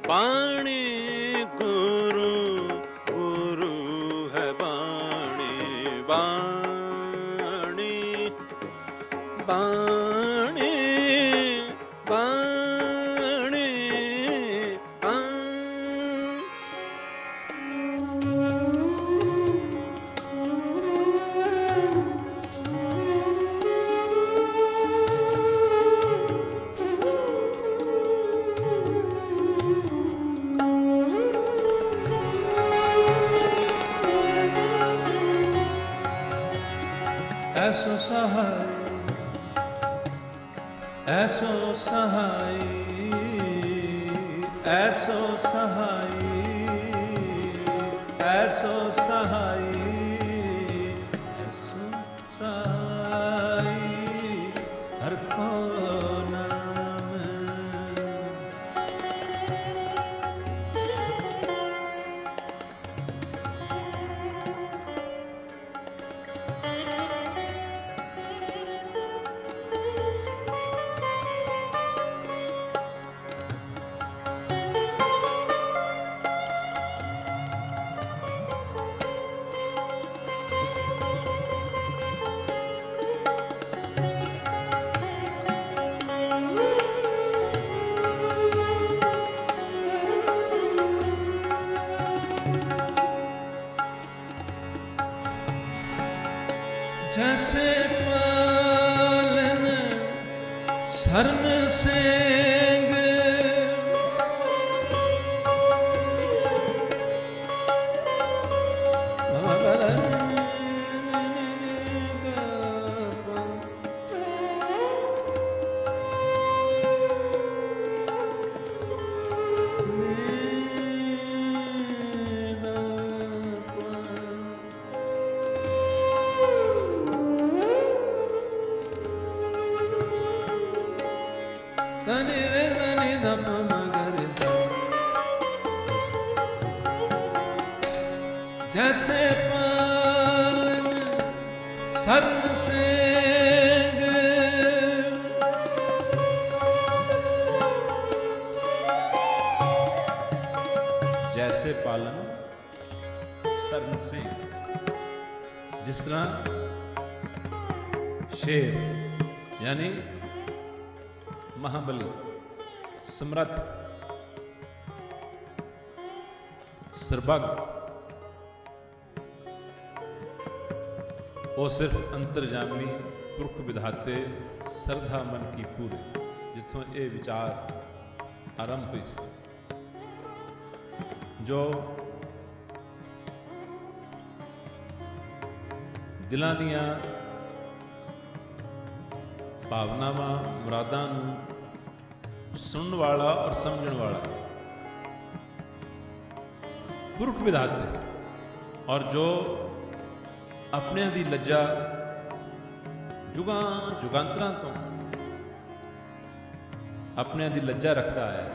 बाणी गुरु गुरु है बाणी बाणी बाणी बाणी ऐसो सहाय ऐसो सहाय ऐसो सहाय ऐसो सहाय ऐसो सहाय हर को नाम जैसे पालन शरण सेंग सनि रे सनि धप मगर सा जैसे पालन शरण सेंग जैसे पालन शरण सेंग जिस तरह शेर यानी महाबली समर्थ सर्वज्ञ वो सिर्फ अंतर्जामी पुरख विधाते श्रद्धा मन की पूरे जिथों ये विचार आरंभ हुई सी जो दिलों दियां भावनावां मुरादां नूं सुनने वाला और समझने वाला पुरख विधाते और जो अपने दी लज्जा जुगां जुगांतरां तो अपने दी लज्जा रखता है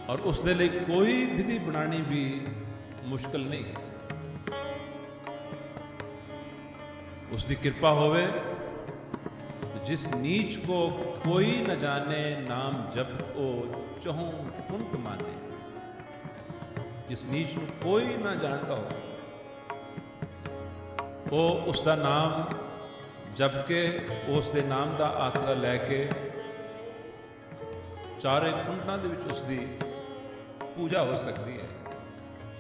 और उसदे लिए कोई विधि बनानी भी मुश्किल नहीं है। उसकी कृपा होवे तो जिस नीच को कोई न जाने नाम जब ओ चहों कुंट माने जिस नीच को कोई ना जानता हो वो उसका नाम जबकि उसके नाम का आसरा लैके चारे कुंटां दे विच उसकी पूजा हो सकती है।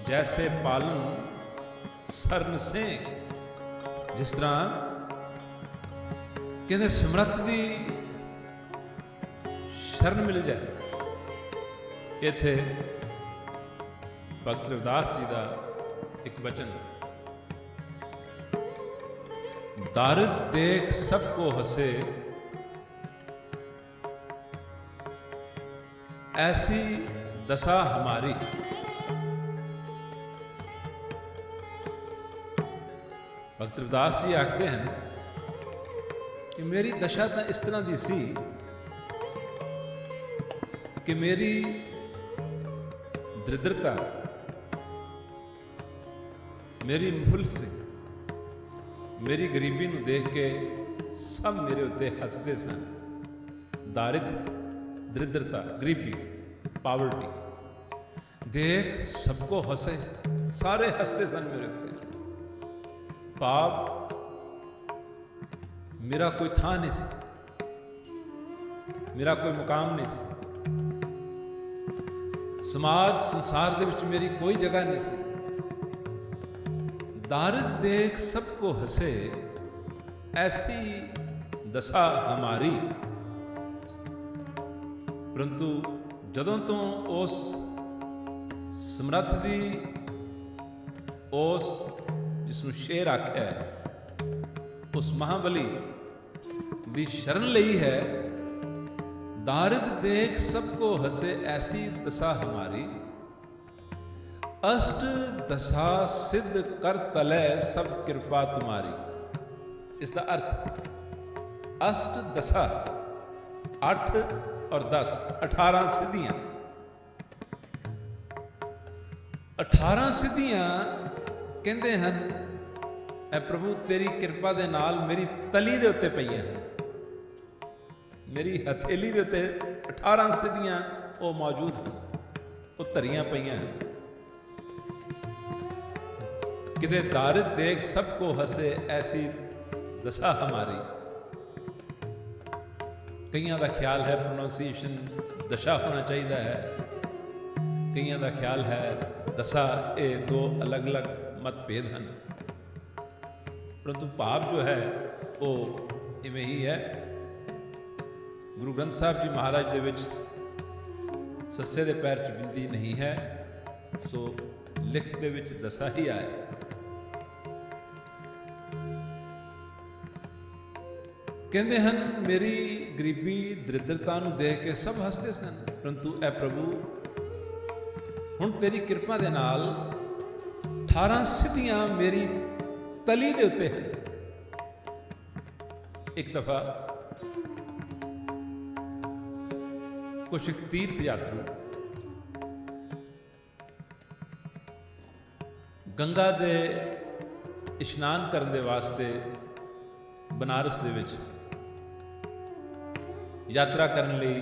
जैसे पालन सरन सेंग जिस तरह कहते समर्थ की शरण मिल जाए। इत्थे भगत रविदास जी का एक वचन दारिद देख सबको हंसे ऐसी दशा हमारी। भगत रविदास जी आखते हैं कि मेरी दशा तो इस तरह की सी कि मेरी दरिद्रता मेरी मुफलिसी मेरी गरीबी नूं देख के सब मेरे उत्ते हसदे सन। दारिद दरिद्रता, गरीबी, पावर्टी। देख सबको हंसे, सारे हंसते सन मेरे उत्ते। पाप मेरा कोई था नहीं सी, मेरा कोई मुकाम नहीं सी, समाज संसार दे विच मेरी कोई जगह नहीं सी। दारिद देख सबको हंसे, ऐसी दशा हमारी। परंतु जदों तो उस समर्थ दी, उस जिसनूं शेर आख्या है, उस महाबली दी शरण लई है, दारिद देख सबको हंसे ऐसी दशा हमारी। अष्ट दशा सिद्ध कर तले सब कृपा तुम्हारी। इसका अर्थ अष्ट दशा, 8 और 10, 18 सिद्धियां। 18 सिद्धियां कहते हैं ऐ प्रभु तेरी कृपा दे नाल मेरी तली दे उत्ते पईयां हैं, मेरी हथेली दे उत्ते 18 सिद्धियां वो मौजूद हैं, वो धरियां पईयां हैं। किते दारिद देख सबको हंसे ऐसी दशा हमारी। कईयां दा ख्याल है प्रोनाउंसिएशन दशा होना चाहिए है, कईयां दा ख्याल है दशा। ये दो अलग अलग मतभेद हैं, परंतु भाव जो है वो इवें ही है। गुरु ग्रंथ साहब जी महाराज दे विच सस्से दे पैर च बिंदी नहीं है, सो लिखत दे विच दशा ही आए। कहते हैं मेरी गरीबी दरिद्रता नूं देख के सब हंसते सन, परंतु ऐ प्रभु हुण तेरी कृपा दे नाल 18 सिद्धियां मेरी तली दे उत्ते हैं। एक दफा कुछ एक तीर्थ यात्रु गंगा दे इशनान करने दे वास्ते बनारस दे विच यात्रा करने लई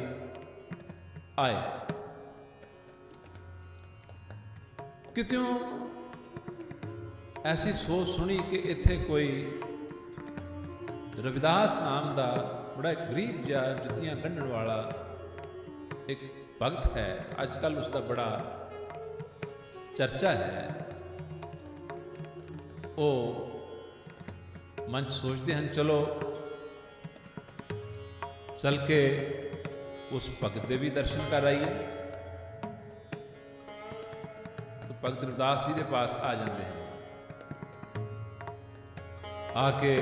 आए। कित्यों ऐसी सोच सुनी कि इत्थे कोई रविदास नाम का बड़ा गरीब जिहा जुत्तियां गंढण वाला एक भगत है, अजकल उसका बड़ा चर्चा है। वो मन सोचते हैं चलो चल के उस भगत दे भी दर्शन कर आइए। तो भगत रविदास जी के पास आ जाते हैं, आके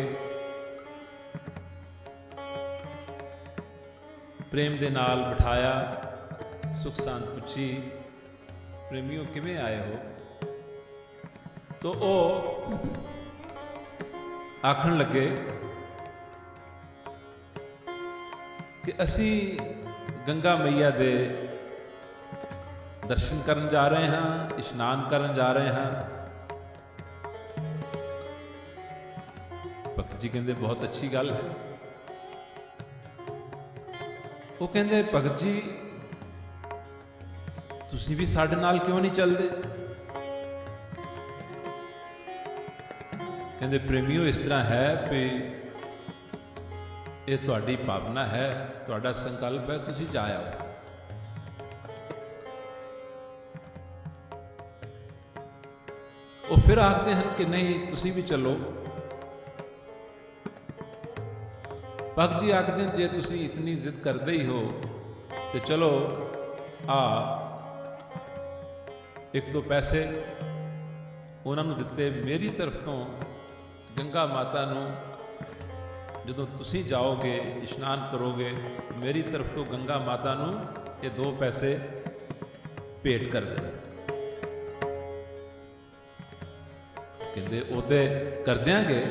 प्रेम दे नाल बिठाया, सुख शांत पुछी, प्रेमियों किवें आए हो? तो वो आखण लगे कि असी गंगा मैया दे दर्शन करन जा रहे हैं, इशनान करन जा रहे हैं। भगत जी कहते बहुत अच्छी गल है। वो कहते भगत जी तुसी भी साडे नाल क्यों नहीं चलते? कहते प्रेमियों इस तरह है कि ये तुहाडी भावना है, तुहाडा संकल्प है, तुसी जा आओ। वो फिर आखते हैं कि नहीं तुसी भी चलो। भगत जी आखते हैं जे तुसी इतनी जिद करते ही हो तो चलो आ एक तो पैसे उन्होंने दिते मेरी तरफ तो गंगा माता नूं जदों तुसी जाओगे इशनान करोगे मेरी तरफ तो गंगा माता नूं ये 2 पैसे भेंट कर देना। कहते वो तो कर देंगे।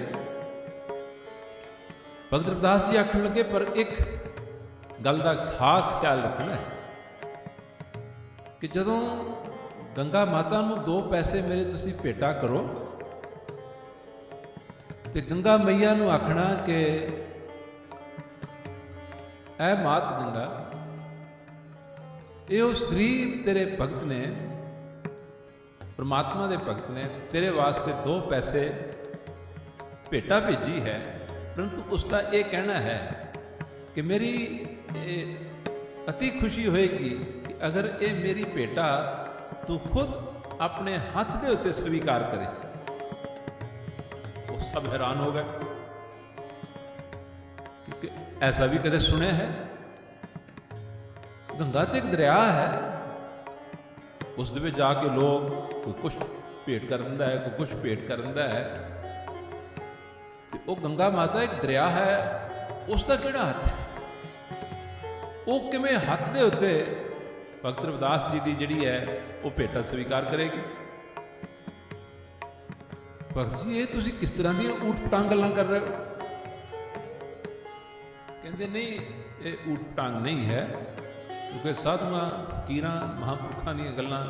भगत रविदास जी आखन लगे पर एक गल का खास ख्याल रखना है कि जदों गंगा माता नूं 2 पैसे मेरे तुसी भेटा करो ते गंगा मैया नूं आखना कि ऐ मात गंगा ਇਹ ਉਸ ਗਰੀਬ ਤੇਰੇ ਭਗਤ ਨੇ, परमात्मा दे भगत ने तेरे वास्ते 2 पैसे भेटा भेजी है, परंतु उसका ये कहना है कि मेरी अति खुशी होएगी कि अगर ये मेरी भेटा तू खुद अपने हाथ के उत्ते स्वीकार करे। वो सब हैरान हो गए, क्योंकि ऐसा भी कदे सुने है। गंगा तो एक दरिया है, उस दे विच जाके लोग कोई कुछ भेंट कर दिंदा है, कोई कुछ भेंट कर दिंदा है। वो गंगा माता एक दरिया है, उसका किहड़ा हथ है? वो किवें हथ दे उत्ते भगत रविदास जी की जिहड़ी है वो भेटा स्वीकार करेगी? भगत जी ये तुसीं किस तरह दी ऊट पटांग गल्लां कर रहे हो? कहंदे नहीं, ये ऊट पटांग नहीं है, क्योंकि साधुआं फकीरां महापुरखां ਦੀਆਂ ਗੱਲਾਂ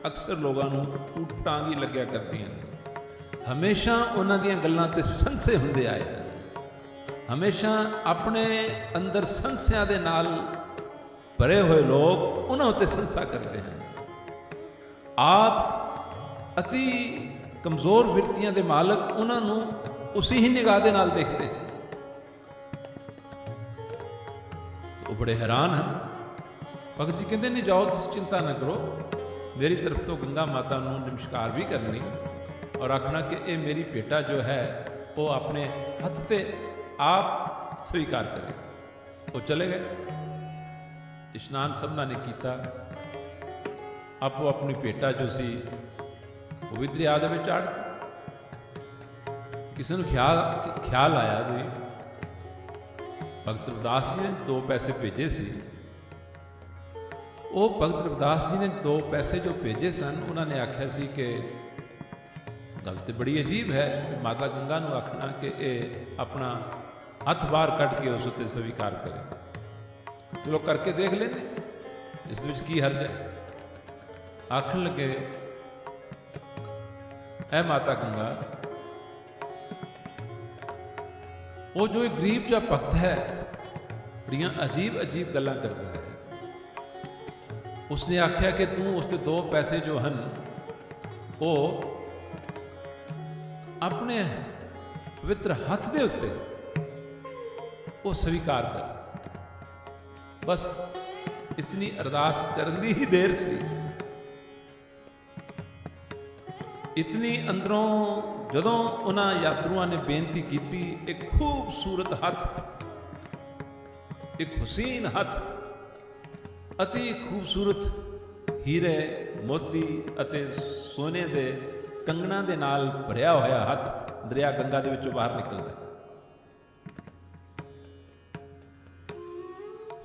ਅਕਸਰ ਲੋਕਾਂ ਨੂੰ ਊਟ ਪਟਾਂਗ ਹੀ ਲੱਗਿਆ ਕਰਦੀਆਂ ਨੇ। ਹਮੇਸ਼ਾ ਉਹਨਾਂ ਦੀਆਂ ਗੱਲਾਂ ਤੇ ਸੰਸੇ ਹੁੰਦੇ ਆਏ, ਹਮੇਸ਼ਾ ਆਪਣੇ ਅੰਦਰ ਸੰਸਿਆਂ ਦੇ ਨਾਲ ਭਰੇ ਹੋਏ ਲੋਕ ਉਹਨਾਂ ਉੱਤੇ ਸੰਸਾ ਕਰਦੇ ਹਨ। ਆਪ ਅਤੀ ਕਮਜ਼ੋਰ ਵਿਰਤੀਆਂ ਦੇ ਮਾਲਕ ਉਹਨਾਂ ਨੂੰ ਉਸੇ ਹੀ ਨਿਗਾਹ ਦੇ ਨਾਲ ਦੇਖਦੇ ਹਨ। ਉਹ ਬੜੇ ਹੈਰਾਨ ਹਨ। भगत जी कहते नहीं, जाओ तुम चिंता ना करो, मेरी तरफ तो गंगा माता को नमस्कार भी करनी और आखना कि ये मेरी बेटा जो है वो अपने हथ से आप स्वीकार करे। वो चले गए, इशनान सबना ने किया, आपो अपनी बेटा जो सी वो भी दरिया दे विच चढ़। किसी को ख्याल आया भी भगत रविदास जी ने 2 पैसे भेजे सी। वो भगत रविदास जी ने 2 पैसे जो भेजे सन, उन्होंने आख्या सी कि गल तो बड़ी अजीब है, माता गंगा नूं आखना कि ये अपना हथ बाहर कट के उस उत्ते स्वीकार करे। चलो करके देख लेने, इस विच की हर्ज है। आखन लगे, ऐ माता गंगा, वो जो एक गरीब जा भगत है बड़ियां अजीब अजीब गल्लां करदा है। उसने आख्या कि तू उसके 2 पैसे जो हैं वो अपने पवित्र हाथ दे उत्ते वो स्वीकार कर। बस इतनी अरदास करन दी ही देर सी, इतनी अंदरों जदों उन्हां यात्रुआं ने बेनती की, एक खूबसूरत हथ, एक हुसीन हथ, अति खूबसूरत हीरे मोती अते सोने दे कंगना दे नाल भरिया होया हथ दरिया गंगा दे विचों बाहर निकलदा।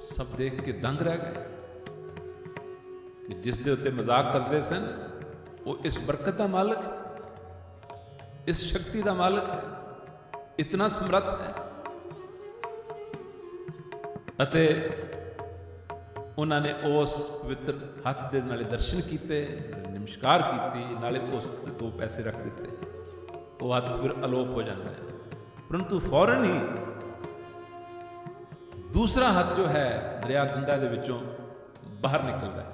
सब देख के दंग रह गए कि जिस दे उत्ते मजाक करते सन वो इस बरकत का मालक है, इस शक्ति का मालक है, इतना समर्थ है। अते उन्होंने उस पवित्र हथ के नाले दर्शन किए, नमस्कार की, नाले उस 2 पैसे रख दिते। वो हथ फिर अलोप हो जाता है, परंतु फौरन ही दूसरा हथ जो है दरिया गंगा के विचों बाहर निकलता है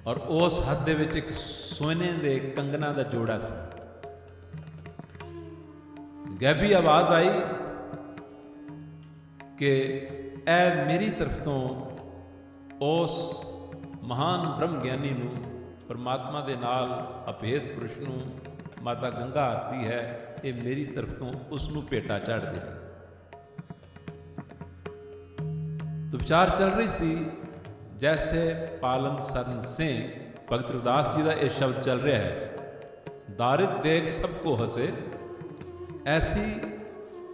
और उस हथ दे विच एक सोने के कंगना का जोड़ा सी। गैबी आवाज आई कि ऐ मेरी तरफ तो उस महान ब्रह्म ज्ञानी नूं, परमात्मा दे नाल अभेद पुरुष नूं माता गंगा आखदी है, ये मेरी तरफ तो उसनूं भेटा चढ़ दे। तो विचार चल रही सी, जैसे पालन सरन से भगत रविदास जी का यह शब्द चल रहा है, दारिद देख सबको हंसे, ऐसी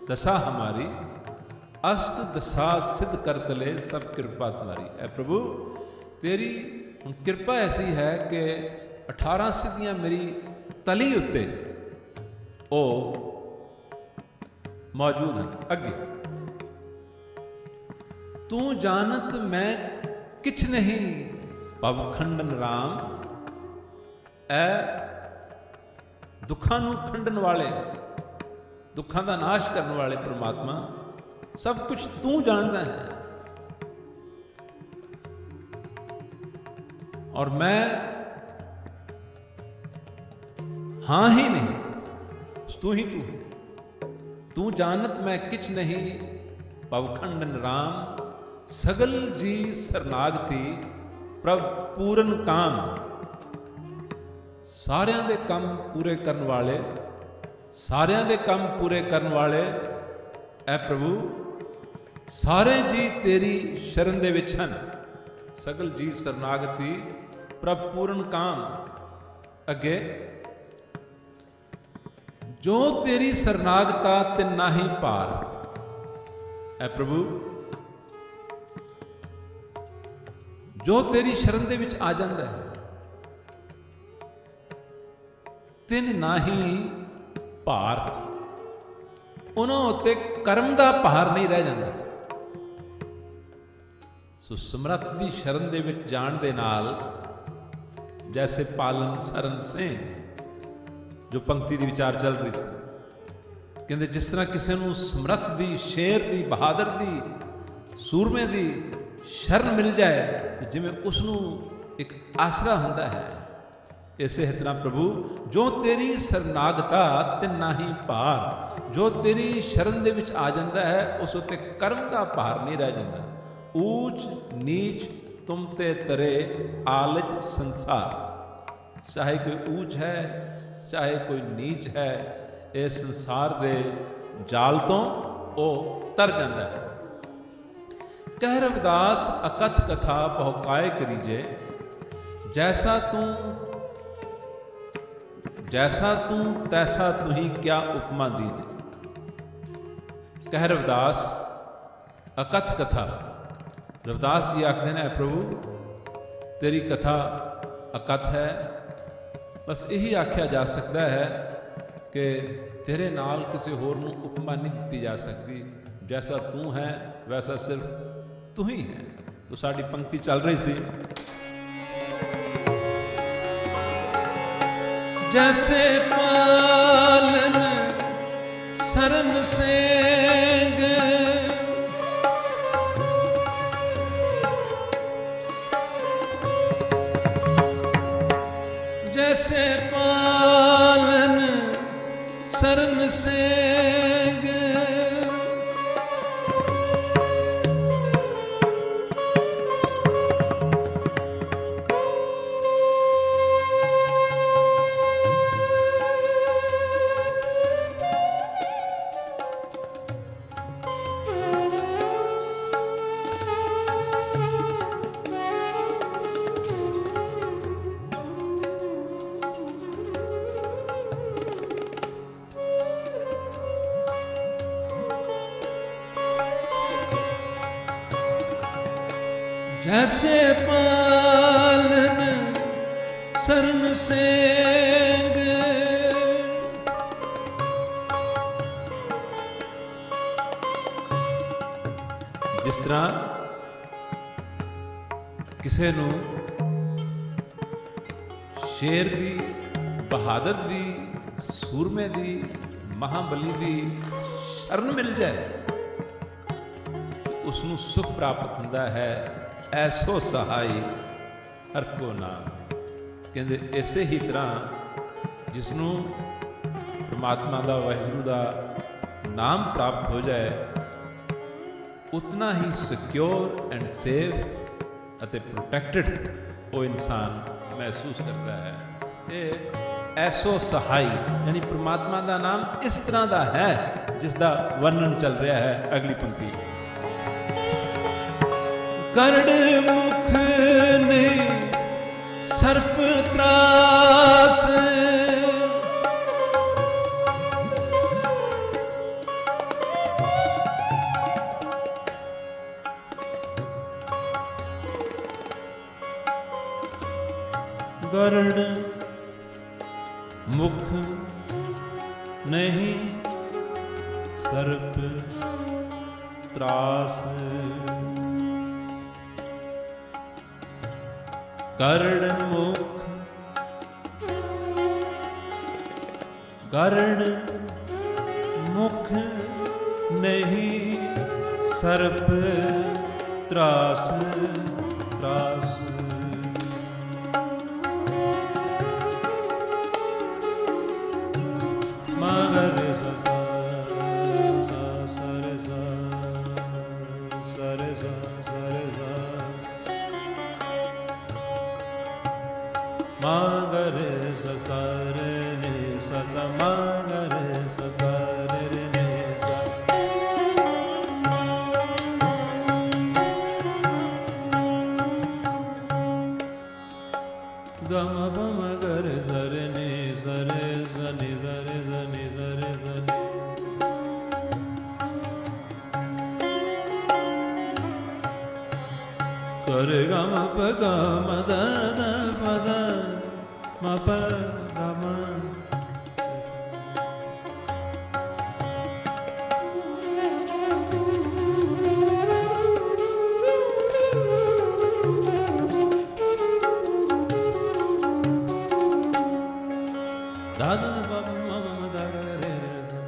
दशा हमारी, अष्ट दशा सिद्ध कर तले सब कृपा तुम्हारी। ऐ प्रभु तेरी कृपा ऐसी है कि 18 सिद्धियां मेरी तली उत्ते ओ मौजूद हैं। अगे तू जानत मैं किछ नहीं भवखंडन राम, ऐ दुखां नूं खंडन वाले, दुखां दा नाश करने वाले परमात्मा, सब कुछ तू जानता है। और मैं हाँ ही नहीं, तू ही तू है। तू जानत मैं किछ नहीं, पवखंडन राम, सगल जी सरनागति, प्रभ पूਰਨ काम। ਸਾਰਿਆਂ ਦੇ ਕੰਮ ਪੂਰੇ ਕਰਨ ਵਾਲੇ, ਸਾਰਿਆਂ ਦੇ ਕੰਮ ਪੂਰੇ ਕਰਨ ਵਾਲੇ ਐ ਪ੍ਰਭੂ, ਸਾਰੇ ਜੀ ਤੇਰੀ ਸ਼ਰਨ ਦੇ ਵਿੱਚ ਹਨ। ਸਗਲ ਜੀ ਸਰਨਾਗਤੀ, ਪ੍ਰਭ ਪੂਰਨ ਕਾਮ। ਅੱਗੇ, ਜੋ ਤੇਰੀ ਸਰਨਾਗਤਾ ਤੇ ਨਾਹੀ ਪਾਰ। ਐ ਪ੍ਰਭੂ, ਜੋ ਤੇਰੀ ਸ਼ਰਨ ਦੇ ਵਿੱਚ ਆ ਜਾਂਦਾ ਹੈ, ਤਿਨ ਨਾਹੀ ਭਾਰ, ਉਹਨਾਂ ਉੱਤੇ ਕਰਮ ਦਾ ਭਾਰ ਨਹੀਂ ਰਹਿ ਜਾਂਦਾ। ਸੋ ਸਮਰੱਥ ਦੀ ਸ਼ਰਨ ਦੇ ਵਿੱਚ ਜਾਣ ਦੇ ਨਾਲ, ਜੈਸੇ ਪਾਲਨ ਸਰਨ ਸਿੰਘ, ਜੋ ਪੰਕਤੀ ਦੀ ਵਿਚਾਰ ਚੱਲ ਰਹੀ ਸੀ, ਕਹਿੰਦੇ ਜਿਸ ਤਰ੍ਹਾਂ ਕਿਸੇ ਨੂੰ ਸਮਰੱਥ ਦੀ, ਸ਼ੇਰ ਦੀ, ਬਹਾਦਰ ਦੀ, ਸੂਰਮੇ ਦੀ ਸ਼ਰਨ ਮਿਲ ਜਾਏ, ਜਿਵੇਂ ਉਸ ਨੂੰ ਇੱਕ ਆਸਰਾ ਹੁੰਦਾ ਹੈ, ਇਸੇ ਤਰ੍ਹਾਂ ਪ੍ਰਭੂ, ਜੋ ਤੇਰੀ ਸਰਨਾਗਤਾ ਤੇ ਨਾਹੀ ਭਾਰ, ਜੋ ਤੇਰੀ ਸ਼ਰਨ ਦੇ ਵਿੱਚ ਆ ਜਾਂਦਾ ਹੈ, ਉਸ ਉੱਤੇ ਕਰਮ ਦਾ ਭਾਰ ਨਹੀਂ ਰਹਿ ਜਾਂਦਾ। ਊਚ ਨੀਚ ਤੁਮ ਤੇ ਤਰੇ ਆਲਜ ਸੰਸਾਰ। ਚਾਹੇ ਕੋਈ ਊਚ ਹੈ, ਚਾਹੇ ਕੋਈ ਨੀਚ ਹੈ, ਇਸ ਸੰਸਾਰ ਦੇ ਜਾਲ ਤੋਂ ਉਹ ਤਰ ਜਾਂਦਾ ਹੈ। ਕਹਿ ਰਵਿਦਾਸ ਅਕਥ ਕਥਾ ਬਹੁਕਾਏ ਕਰੀਜੇ, ਜੈਸਾ ਤੂੰ ਤੈਸਾ ਤੁਹੀ ਕਿਆ ਉਪਮਾ ਦੀਜੇ। ਕਹਿ ਰਵਿਦਾਸ ਅਕਥ ਕਥਾ। ਰਵਿਦਾਸ ਜੀ ਆਖਦੇ ਨੇ, ਪ੍ਰਭੂ ਤੇਰੀ ਕਥਾ ਅਕਥ ਹੈ। ਬਸ ਇਹੀ ਆਖਿਆ ਜਾ ਸਕਦਾ ਹੈ ਕਿ ਤੇਰੇ ਨਾਲ ਕਿਸੇ ਹੋਰ ਨੂੰ ਉਪਮਾ ਨਹੀਂ ਦਿੱਤੀ ਜਾ ਸਕਦੀ। ਜੈਸਾ ਤੂੰ ਹੈ ਵੈਸਾ ਸਿਰਫ ਤੂੰ ਹੀ ਹੈ। ਤੋ ਸਾਡੀ ਪੰਕਤੀ ਚੱਲ ਰਹੀ ਸੀ, जैसे पालन सरन सेंग, जैसे पालन सरन सेंग, जैसे पालन सरन सेंग। जिस तरह ਕਿਸੇ ਨੂੰ ਸ਼ੇਰ ਦੀ, ਬਹਾਦਰ ਦੀ, ਸੂਰਮੇ ਦੀ, ਮਹਾਬਲੀ ਦੀ ਸ਼ਰਨ ਮਿਲ ਜਾਏ, ਉਸ ਨੂੰ ਸੁਖ ਪ੍ਰਾਪਤ ਹੁੰਦਾ ਹੈ। ਐਸੋ ਸਹਾਈ ਹਰ ਕੋ ਨਾਮ। ਕਹਿੰਦੇ ਇਸੇ ਹੀ ਤਰ੍ਹਾਂ ਜਿਸ ਨੂੰ ਪਰਮਾਤਮਾ ਦਾ, ਵਾਹਿਗੁਰੂ ਦਾ ਨਾਮ ਪ੍ਰਾਪਤ ਹੋ ਜਾਏ, ਉਤਨਾ ਹੀ ਸਿਕਿਉਰ ਐਂਡ ਸੇਫ ਅਤੇ ਪ੍ਰੋਟੈਕਟਡ ਉਹ ਇਨਸਾਨ ਮਹਿਸੂਸ ਕਰਦਾ ਹੈ। ਇਹ ਐਸੋ ਸਹਾਈ ਯਾਨੀ ਪਰਮਾਤਮਾ ਦਾ ਨਾਮ ਇਸ ਤਰ੍ਹਾਂ ਦਾ ਹੈ ਜਿਸ ਦਾ ਵਰਣਨ ਚੱਲ ਰਿਹਾ ਹੈ ਅਗਲੀ ਪੰਕਤੀ। करड़ मुख ने सर्प त्रास, गरुड़ मुख नहीं सर्प त्रास, गरुड़ मुख नहीं सर्प त्रास त्रास। मा ग रे सा सा रे रे सा सा मा ग रे सा सा रे रे रे सा। ग म प म ग रे सा रे नि सा रे सा नि सा रे सा नि सा रे सा नि। ग रे ग म प ग म द द प द म प ग म। दा द प म म द ग रे रे सा।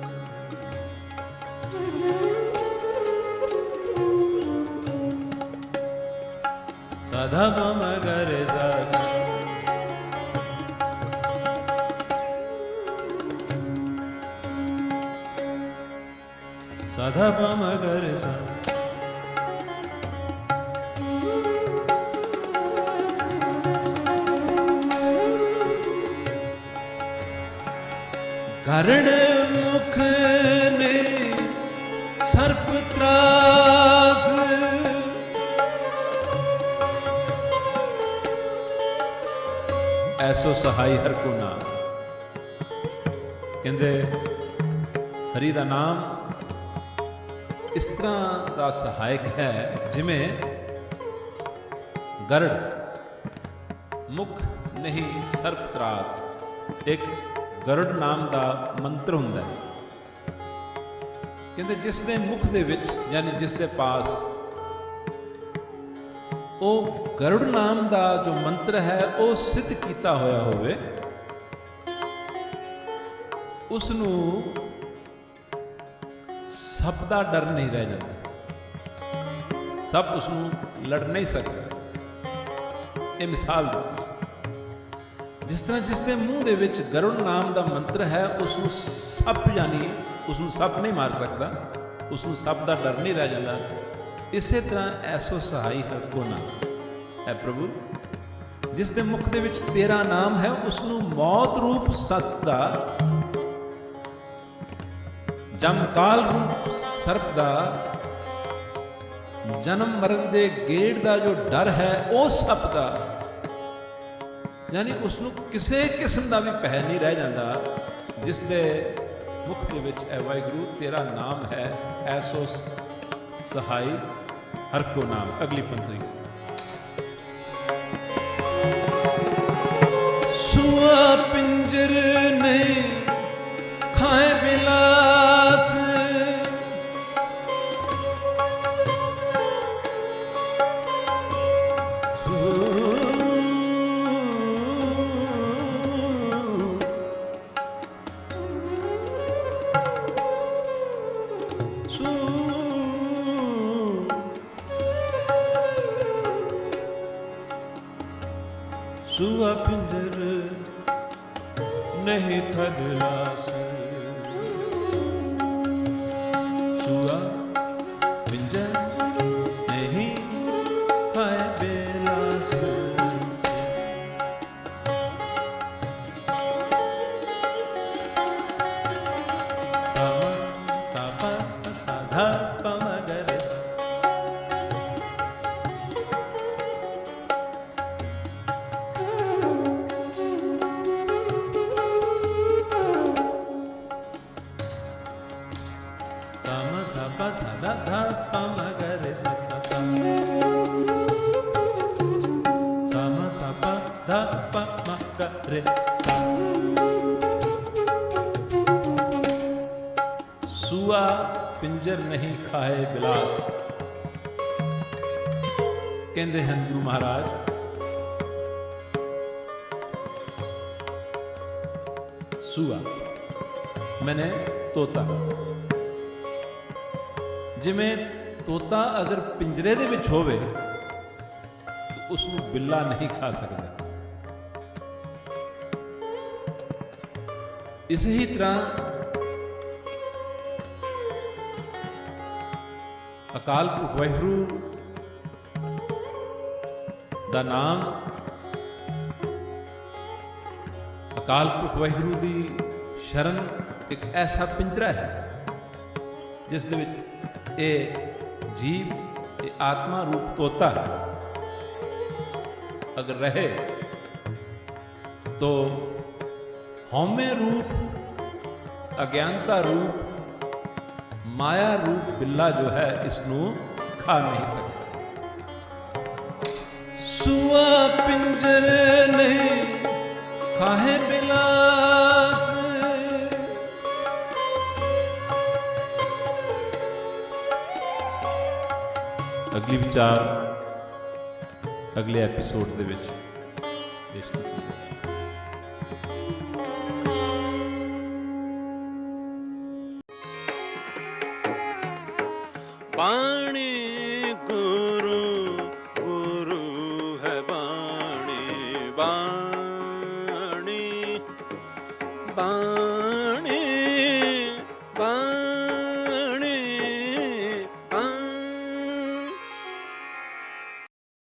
सा ध प म ग रे सा सा। सा ध प म ग रे सा। गरुड़ मुख ने सर्प त्रास, ऐसो सहाई हर को नाम। कहते हरि ਦਾ ਨਾਮ ਇਸ ਤਰ੍ਹਾਂ ਦਾ ਸਹਾਇਕ ਹੈ ਜਿਵੇਂ ਗਰੜ ਮੁਖ ਨਹੀਂ ਸਰਪ ਤਰਾਸ ਇੱਕ ਗਰੜ ਨਾਮ ਦਾ ਮੰਤਰ ਹੁੰਦਾ ਹੈ। ਕਹਿੰਦੇ ਜਿਸ ਦੇ ਮੁਖ ਦੇ ਵਿੱਚ ਯਾਨੀ ਜਿਸ ਦੇ ਪਾਸ ਉਹ ਗਰੜ ਨਾਮ ਦਾ ਜੋ ਮੰਤਰ ਹੈ ਉਹ ਸਿੱਧ ਕੀਤਾ ਹੋਇਆ ਹੋਵੇ, ਉਸ ਨੂੰ ਸੱਪ ਦਾ ਡਰ ਨਹੀਂ ਰਹਿ ਜਾਂਦਾ। ਸੱਪ ਉਸ ਨੂੰ ਲੜ ਨਹੀਂ ਸਕਦਾ। ਇਹ ਮਿਸਾਲ ਦਿੱਤੀ। ਜਿਸ ਤਰ੍ਹਾਂ ਜਿਸ ਦੇ ਮੂੰਹ ਦੇ ਵਿੱਚ ਗਰੁੜ ਨਾਮ ਦਾ ਮੰਤਰ ਹੈ, ਉਸ ਨੂੰ ਸੱਪ ਯਾਨੀ ਉਸ ਨੂੰ ਸੱਪ ਨਹੀਂ ਮਾਰ ਸਕਦਾ, ਉਸ ਨੂੰ ਸੱਪ ਦਾ ਡਰ ਨਹੀਂ ਰਹਿ ਜਾਂਦਾ। ਇਸੇ ਤਰ੍ਹਾਂ ਐਸੋ ਸਹਾਈ ਹਰ ਕੋ ਨਾਮ ਹੈ ਪ੍ਰਭੂ, ਜਿਸ ਦੇ ਮੁਖ ਦੇ ਵਿੱਚ ਤੇਰਾ ਨਾਮ ਹੈ, ਉਸ ਨੂੰ ਮੌਤ ਰੂਪ ਸੱਪ ਦਾ, ਜਮਕਾਲ ਰੂਪ ਸਰਪ ਦਾ, ਜਨਮ ਮਰਨ ਦੇ ਗੇੜ ਦਾ ਜੋ ਡਰ ਹੈ ਉਹ ਸੱਪ ਦਾ, ਯਾਨੀ ਉਸ ਨੂੰ ਕਿਸੇ ਕਿਸਮ ਦਾ ਵੀ ਭੈ ਨਹੀਂ ਰਹਿ ਜਾਂਦਾ। ਜਿਸ ਦੇ ਮੁਖ ਦੇ ਵਿੱਚ ਐ ਵਾਹਿਗੁਰੂ ਤੇਰਾ ਨਾਮ ਹੈ, ਐਸੋ ਸਹਾਈ ਹਰ ਕੋ ਨਾਮ। ਅਗਲੀ ਪੰਕਤੀ। ਸੁਆ ਪਿੰਜਰ ਨਹੀਂ ਖਾਏ ਬਿਲਾਸ, ਸੁਆ ਪਿੰਜਰ ਨਹੀਂ ਖਦਲਾਸ, ਸੁਆ ਪਿੰਜਰ ਨਹੀਂ ਖਾਏ ਬੇਲਾਸ। ਸਾ ਸਾ ਪਾ ਸਾ ਧਾ ਪਾ ਮ ਗ ਰੇ ਸਾ। धा धा प म ग रे सा सा सा, सा म सा प धा प म ग रे सा। सुआ पिंजर नहीं खाए बिलास। कहते हैं गुरु महाराज सुआ मैंने तोता, ਜਿਵੇਂ ਤੋਤਾ ਅਗਰ ਪਿੰਜਰੇ ਦੇ ਵਿੱਚ ਹੋਵੇ ਤਾਂ ਉਸ ਨੂੰ ਬਿੱਲਾ ਨਹੀਂ ਖਾ ਸਕਦਾ। ਇਸੇ ਹੀ ਤਰ੍ਹਾਂ ਅਕਾਲ ਪੁਰਖ ਵਾਹਿਗੁਰੂ ਦਾ ਨਾਮ ਅਕਾਲ ਪੁਰਖ ਵਾਹਿਗੁਰੂ ਦੀ ਸ਼ਰਨ ਇੱਕ ਐਸਾ ਪਿੰਜਰਾ ਹੈ ਜਿਸ ਦੇ ਵਿੱਚ ਇਹ ਜੀਵ, ਇਹ ਆਤਮਾ ਰੂਪ ਤੋਤਾ अगर रहे तो हौमे रूप, अज्ञानता रूप, माया रूप बिल्ला जो है इसनू खा नहीं सकता। सुआ पिंजर नहीं खाहे बिलास, अगली विचार अगले एपीसोड ਦੇ ਵਿੱਚ ਪੇਸ਼ ਕੀਤੀ ਪਾਣੀ